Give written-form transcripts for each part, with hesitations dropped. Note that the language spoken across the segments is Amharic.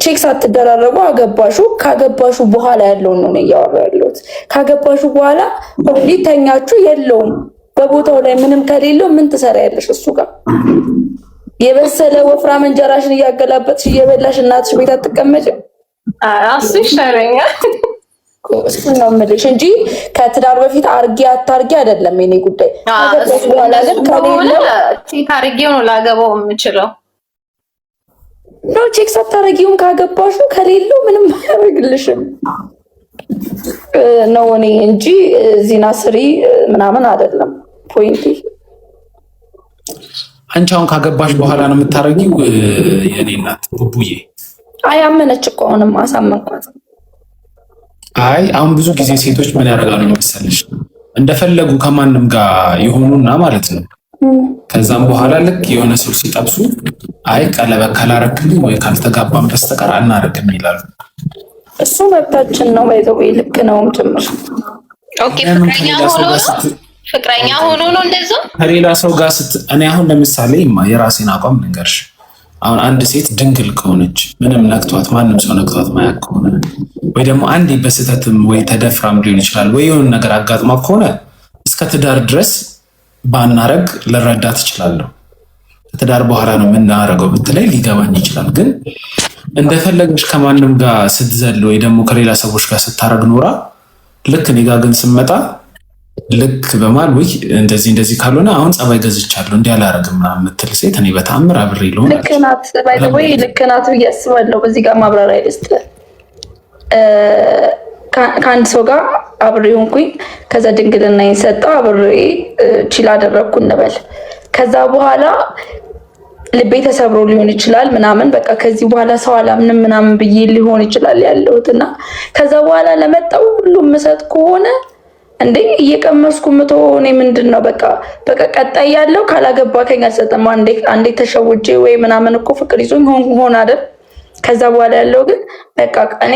ቼክ ሳትደራረጉ አገባሹ ካገባሹ በኋላ ያለውን ነው እያወራ ያለሁት። ካገባሹ በኋላ ተኛችሁ የለውም በቦታው ላይ ምንም ከሌለው ምን ትሰሪያለሽ እሱ ጋር? የበሰለ ወፍራም እንጀራሽን እያገላበጥሽ እየበላሽ እናትሽ ቤት አትቀመጭም? እሱ ይሻለኛል። እሱ ነው የምልሽ እንጂ ከትዳር በፊት አርጌ አታርጌ አይደለም የኔ ጉዳይ። ካገባሽ በኋላ ግን ከሌለው ቼክ አርጌው ነው ላገባው የምችለው። ኖ ቼክ ሳታረጊውም ካገባሹ ከሌለው ምንም አያደርግልሽም ነው እኔ እንጂ ዚና ስሪ ምናምን አይደለም ፖይንት። አንቺ አሁን ካገባሽ በኋላ ነው የምታረጊው? የኔ እናት ቡቡዬ አያመነች እኮ አሁንም አሳመንኳት። አይ አሁን ብዙ ጊዜ ሴቶች ምን ያደርጋሉ መሰለሽ እንደፈለጉ ከማንም ጋር ይሆኑና ማለት ነው ከዛም በኋላ ልክ የሆነ ሰው ሲጠብሱ አይ ቀለበት ካላረክልኝ ወይ ካልተጋባም በስተቀር አናረግም ይላሉ። እሱ መብታችን ነው ባይዘው ልክ ነውም ጭምር። ኦኬ ፍቅረኛ ሆኖ ነው እንደዛ ከሌላ ሰው ጋር እኔ አሁን ለምሳሌ የራሴን አቋም ልንገርሽ። አሁን አንድ ሴት ድንግል ከሆነች ምንም ነክቷት ማንም ሰው ነክቷት ማያውቅ ከሆነ ወይ ደግሞ አንዴ በስህተትም ወይ ተደፍራም ሊሆን ይችላል ወይ የሆነ ነገር አጋጥማ ከሆነ እስከ ትዳር ድረስ ባናረግ ልረዳት እችላለሁ። ከትዳር በኋላ ነው የምናረገው ብትለይ ሊገባኝ ይችላል። ግን እንደፈለገች ከማንም ጋር ስትዘል ወይ ደግሞ ከሌላ ሰዎች ጋር ስታረግ ኖራ ልክ እኔ ጋር ግን ስመጣ ልክ በማል ወይ እንደዚህ ካልሆነ አሁን ጸባይ ገዝቻለሁ እንዲህ አላረግም ምናምን የምትል ሴት እኔ በተአምር አብሬ ልሆን ልክ ናት ባይዘው ልክ ናት ብዬ አስባለሁ። በዚህ ጋር ማብራሪያ ልስጥ። ከአንድ ሰው ጋር አብሬ ሆንኩኝ። ከዛ ድንግልና የሰጠው አብሬ ቺል አደረግኩ እንበል። ከዛ በኋላ ልቤ ተሰብሮ ሊሆን ይችላል ምናምን በቃ ከዚህ በኋላ ሰው አላምንም ምናምን ብዬ ሊሆን ይችላል ያለሁት እና ከዛ በኋላ ለመጣው ሁሉም ምሰጥ ከሆነ እንዴ እየቀመስኩ ምቶ እኔ ምንድን ነው በቃ ቀጣይ ያለው ካላገባከኝ አልሰጠም። አንዴ ተሸውጄ ወይ ምናምን እኮ ፍቅር ይዞኝ ሆን አይደል? ከዛ በኋላ ያለው ግን በቃ እኔ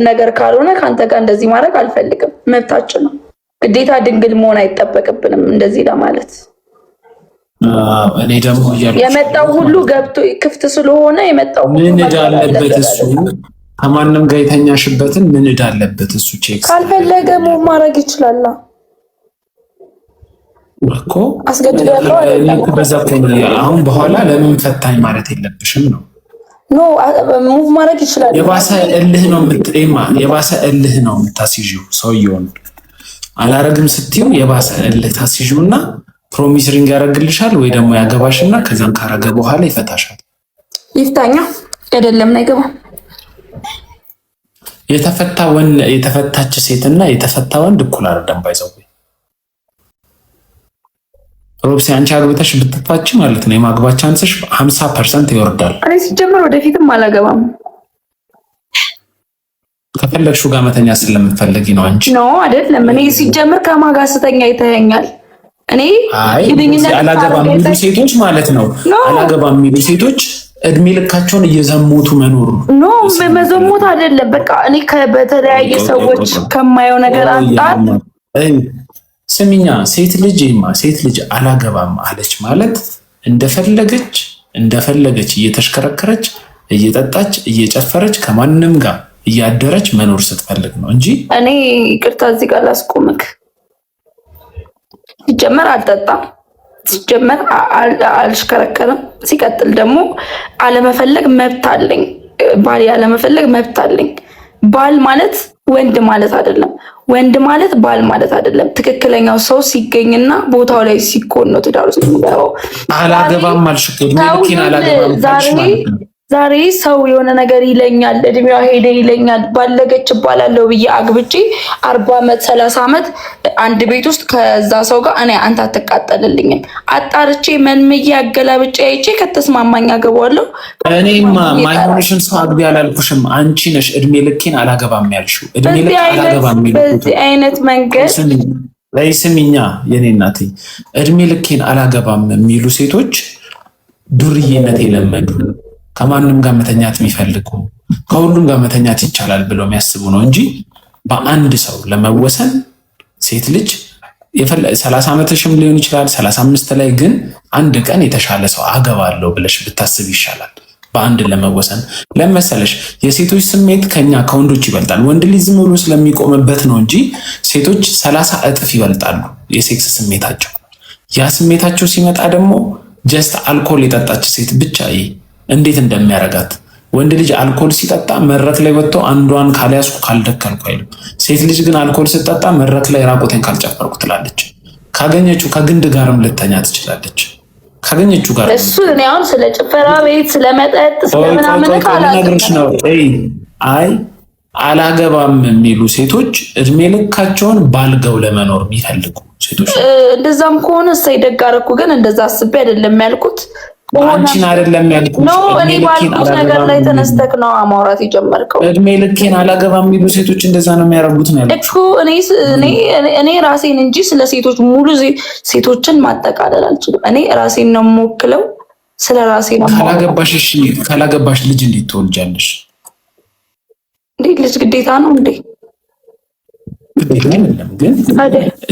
ነገር ካልሆነ ከአንተ ጋር እንደዚህ ማድረግ አልፈልግም። መብታችን ነው። ግዴታ ድንግል መሆን አይጠበቅብንም እንደዚህ ለማለት። እኔ ደግሞ የመጣው ሁሉ ገብቶ ክፍት ስለሆነ የመጣው ሁሉ ምን እንዳለበት እሱ ከማንም ጋር የተኛሽበትን ምን እንዳለበት እሱ ቼክ ካልፈለገ ማድረግ ይችላል እኮ አስገድዶ ያለው አይደለም። በዛ አሁን በኋላ ለምን ፈታኝ ማለት የለብሽም ነው። ኖ ሙቭ ማድረግ ይችላል። የባሰ እልህ ነው የምታስይዥው ሰውየውን አላረግም ስትዩ የባሰ እልህ ታስይዥውና ፕሮሚስ ሪንግ ያደርግልሻል ወይ ደግሞ ያገባሽና ከዛን ካረገ በኋላ ይፈታሻል። ይፍታኛ አይደለም አይገባ። የተፈታች ሴትና የተፈታ ወንድ እኩል አይደለም ባይዘው። ሮብሲ አንቺ አግብተሽ ብትፋች ማለት ነው የማግባት ቻንስሽ 50% ይወርዳል። እኔ ሲጀምር ወደፊትም አላገባም። ከፈለግሽው ጋር መተኛ ስለምትፈልጊ ነው አንቺ ነው አይደለም። እኔ ሲጀምር ከማን ጋር ስተኛ ይተኛል። እኔ አላገባም የሚሉ ሴቶች ማለት ነው አላገባም የሚሉ ሴቶች እድሜ ልካቸውን እየዘሞቱ መኖር ነው። መዘሞት አይደለም በቃ እኔ በተለያየ ሰዎች ከማየው ነገር አንጣር ስሚኛ ሴት ልጅ አላገባም አለች ማለት እንደፈለገች እየተሽከረከረች እየጠጣች እየጨፈረች ከማንም ጋር እያደረች መኖር ስትፈልግ ነው እንጂ እኔ ይቅርታ እዚህ ጋር ላስቆምክ። ሲጀመር አልጠጣም፣ ሲጀመር አልሽከረከርም። ሲቀጥል ደግሞ አለመፈለግ መብት አለኝ። ባል ያለመፈለግ መብት አለኝ። ባል ማለት ወንድ ማለት አይደለም። ወንድ ማለት ባል ማለት አይደለም። ትክክለኛው ሰው ሲገኝና ቦታው ላይ ሲኮን ነው ትዳር ውስጥ የሚገባው። አላገባም አልሽከም ዛሬ ሰው የሆነ ነገር ይለኛል፣ እድሜዋ ሄደ ይለኛል፣ ባለገች እባላለሁ ብዬ አግብቼ 40 ዓመት 30 ዓመት አንድ ቤት ውስጥ ከዛ ሰው ጋር እኔ አንተ አትቃጠልልኝም። አጣርቼ መንምዬ አገላብጬ አይቼ ከተስማማኝ አገባዋለሁ። እኔማ ማይሆንሽን ሰው አግቢ አላልኩሽም። አንቺ ነሽ እድሜ ልኬን አላገባም ያልሽው። እድሜ ልክ አላገባም በዚህ አይነት መንገድ ስሚኛ የኔ እናቴ፣ እድሜ ልኬን አላገባም የሚሉ ሴቶች ዱርዬነት የለመዱ ከማንም ጋር መተኛት የሚፈልጉ ከሁሉም ጋር መተኛት ይቻላል ብለው የሚያስቡ ነው እንጂ በአንድ ሰው ለመወሰን ሴት ልጅ 30 ዓመትሽም ሊሆን ይችላል 35 ላይ ግን አንድ ቀን የተሻለ ሰው አገባለሁ ብለሽ ብታስብ ይሻላል። በአንድ ለመወሰን ለመሰለሽ የሴቶች ስሜት ከኛ ከወንዶች ይበልጣል። ወንድ ልጅ ዝም ብሎ ስለሚቆምበት ነው እንጂ ሴቶች 30 እጥፍ ይበልጣሉ የሴክስ ስሜታቸው። ያ ስሜታቸው ሲመጣ ደግሞ ጀስት አልኮል የጠጣች ሴት ብቻ እንዴት እንደሚያረጋት። ወንድ ልጅ አልኮል ሲጠጣ መድረክ ላይ ወጥቶ አንዷን ካልያዝኩ ካልደከልኩ አይልም። ሴት ልጅ ግን አልኮል ስጠጣ መድረክ ላይ ራቆቴን ካልጨፈርኩ ትላለች። ካገኘችው ከግንድ ጋርም ልተኛ ትችላለች። ካገኘችው ጋር እሱ እኔ አሁን ስለ ጭፈራ ቤት ስለ መጠጥ ስለምናምን ካላገርሽ ነው። አይ አላገባም የሚሉ ሴቶች እድሜ ልካቸውን ባልገው ለመኖር የሚፈልጉ ሴቶች። እንደዛም ከሆነ እሰይ ደግ አደረኩ። ግን እንደዛ አስቤ አይደለም ያልኩት። አንቺን አይደለም ያልኩት። ነው እኔ ባልኩት ነገር ላይ ተነስተክ ነው ማውራት የጀመርከው። እድሜ ልኬን አላገባም የሚሉ ሴቶች እንደዛ ነው የሚያረጉት ነው ያልኩት እኮ። እኔ ራሴን እንጂ ስለ ሴቶች ሙሉ ሴቶችን ማጠቃለል አልችልም። እኔ ራሴን ነው የምወክለው። ስለ ራሴ ነው። ካላገባሽ እሺ፣ ካላገባሽ ልጅ እንዴት ትወልጃለሽ? እንዴ ልጅ ግዴታ ነው እንዴ? ግዴታ አይደለም፣ ግን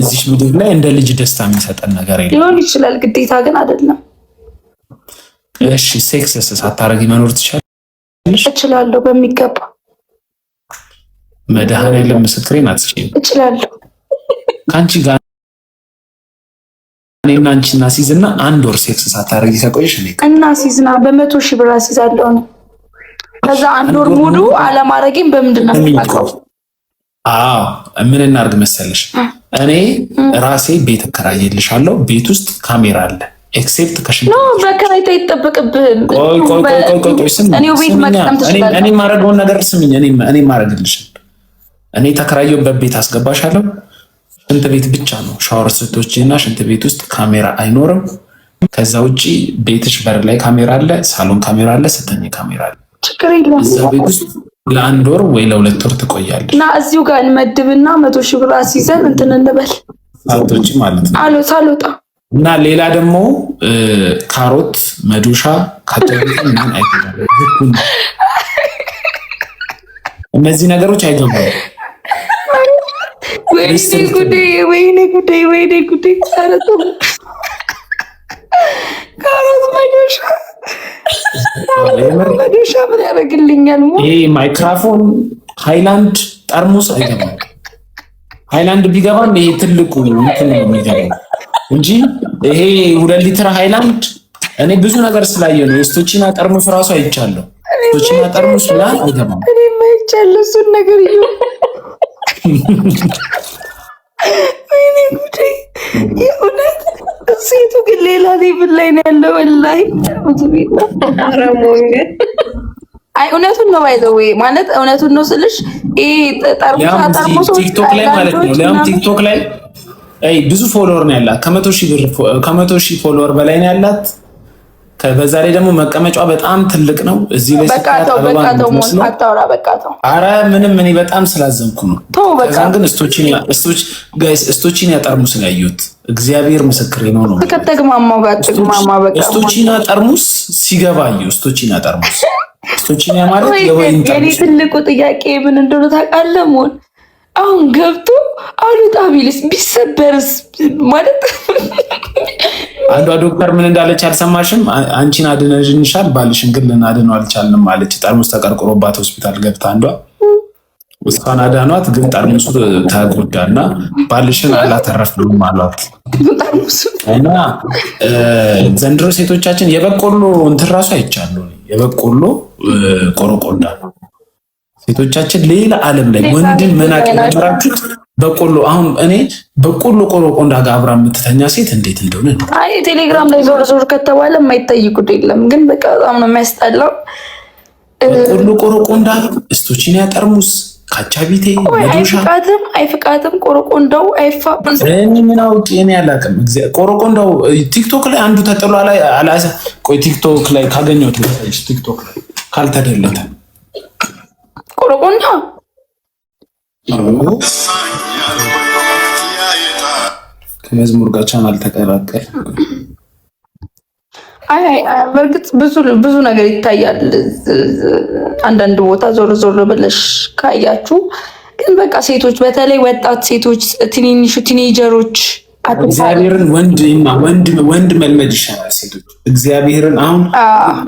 እዚህ ምድር ላይ እንደ ልጅ ደስታ የሚሰጠን ነገር የለም። ሊሆን ይችላል፣ ግዴታ ግን አይደለም። እሺ ሴክስ ሳታረጊ መኖር ትችላለሽ? እችላለሁ በሚገባ። መድኃኒዓለም ምስክሬን አትችይም። እችላለሁ። ከአንቺ ጋር እኔና አንቺ እናሲዝና 1 ወር ሴክስ ሳታረጊ ከቆየሽ እናሲዝና በ100,000 ብር አሲዛለሁ ነው። ከዛ 1 ወር ሙሉ አለማረጌም በምንድን ነው የምታውቀው? አዎ ምን እናርግ መሰለሽ፣ እኔ ራሴ ቤት እከራይልሻለሁ። ቤት ውስጥ ካሜራ አለ። ኤክሴፕት ከሽንት ነው በከራይታ አይጠበቅብህም። ቆይ እኔው ቤት መቅጠም ትችላለህ። እኔ ማረገውን ነገር ስሚኝ። እኔ ማረግልሽ፣ እኔ ተከራየሁበት ቤት አስገባሻለሁ። ሽንት ቤት ብቻ ነው ሻወር ስትወስጂና ሽንት ቤት ውስጥ ካሜራ አይኖርም። ከዛ ውጪ ቤትሽ በር ላይ ካሜራ አለ፣ ሳሎን ካሜራ አለ፣ ስተኝ ካሜራ አለ። ችግር የለውም። እዛ ቤት ውስጥ ለ1 ወር ወይ ለ2 ወር ትቆያለሽ። እና እዚሁ ጋር እንመድብና 100,000 ብር አስይዘን እንትን እንበል። ሳውቶች ማለት ነው ሳልወጣ እና ሌላ ደግሞ ካሮት መዶሻ ካተሪን ምን አይገባም። እነዚህ ነገሮች አይገባም። ወይኔ ጉዴ ካሮት መዶሻ ምን ያደርግልኛል? ይሄ ማይክራፎን፣ ሃይላንድ፣ ጠርሙስ አይገባም። ሃይላንድ ቢገባም ይሄ ትልቁ እንትን ነው የሚገባው እንጂ ይሄ 2 ሊትር ሃይላንድ እኔ ብዙ ነገር ስላየሁ ነው። ስቶቺና ጠርሙስ ራሱ አይቻለሁ። ስቶቺና ጠርሙስ ላይ አይገባም። እኔ ማይቻለሁ እሱን ነገር እዩ። ወይኔ ጉዴ! የእውነት ሴቱ ግን ሌላ ሌቭል ላይ ነው ያለው። ወላሂ አይ እውነቱን ነው ባይዘው ማለት እውነቱን ነው ስልሽ ይሄ ጠርሙስ ቲክቶክ ላይ ማለት ነው። ለምን ቲክቶክ ላይ ብዙ ፎሎወር ነው ያላት። ከ100,000 ፎሎወር በላይ ነው ያላት። በዛ ላይ ደግሞ መቀመጫዋ በጣም ትልቅ ነው። እዚህ ላይ አረ ምንም እኔ በጣም ስላዘንኩ ነው። ከዛን ግን ስቶቺና ጠርሙስ ነው ያዩት። እግዚአብሔር ምስክሬ ነው ነው ከተግማማው ጋር ተግማማ። በቃ ስቶቺና ጠርሙስ ሲገባ እዩ። ስቶቺና ጠርሙስ ስቶቺና ማለት የወይን ጠርሙስ። የኔ ትልቁ ጥያቄ ምን እንደሆነ ታውቃለህ? ሞን አሁን ገብቶ አሉጣ ቢልስ ቢሰበርስ? ማለት አንዷ ዶክተር ምን እንዳለች አልሰማሽም? አንቺን አድነንሻል ባልሽን ግን ልናድነው አልቻልንም አለች። ጠርሙስ ተቀርቅሮባት ሆስፒታል ገብታ አንዷ እሷን አዳኗት፣ ግን ጠርሙሱ ተጎዳና ባልሽን አላተረፍንም አሏት። እና ዘንድሮ ሴቶቻችን የበቆሎ እንትን ራሱ አይቻለሁ። የበቆሎ ቆረቆንዳ ሴቶቻችን ሌላ ዓለም ላይ ወንድን መናቅ የጀመራችሁት በቆሎ። አሁን እኔ በቆሎ ቆረቆንዳ ጋር አብራ የምትተኛ ሴት እንዴት እንደሆነ ነው። አይ ቴሌግራም ላይ ዞር ከተባለ የማይታይ ጉድ የለም፣ ግን በቃ በጣም ነው የሚያስጠላው። በቆሎ ቆረቆንዳ፣ ስቶቺና ጠርሙስ፣ ካቻቢቴ፣ መዶሻ አይፍቃትም። ቆረቆንዳው አይፋም። እኔ ምን አውቄ እኔ አላውቅም። ቆረቆንዳው ቲክቶክ ላይ አንዱ ተጥሏ ላይ አላሰ ቆይ ቲክቶክ ላይ ካገኘሁት ቲክቶክ ላይ ካልተደለተ ቆረቆንዳ ከመዝሙር ጋር ቻናል ተቀላቀል። አይ በእርግጥ ብዙ ነገር ይታያል። አንዳንድ ቦታ ዞር ብለሽ ካያችሁ ግን በቃ ሴቶች በተለይ ወጣት ሴቶች ቲኔጀሮች እግዚአብሔርን ወንድ መልመድ ይሻላል። ሴቶች እግዚአብሔርን አሁን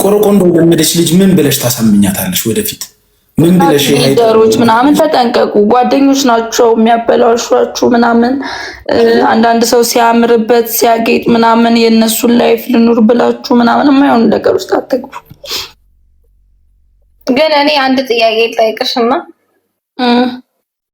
ቆረቆንዶ ለመደች ልጅ ምን ብለሽ ታሳምኛታለሽ? ወደፊት ምን ብለሽ ሊደሮች ምናምን ተጠንቀቁ። ጓደኞች ናቸው የሚያበላሿችሁ ምናምን። አንዳንድ ሰው ሲያምርበት ሲያጌጥ ምናምን የእነሱን ላይፍ ልኑር ብላችሁ ምናምን የማይሆን ነገር ውስጥ አትግቡ። ግን እኔ አንድ ጥያቄ ልጠይቅሽና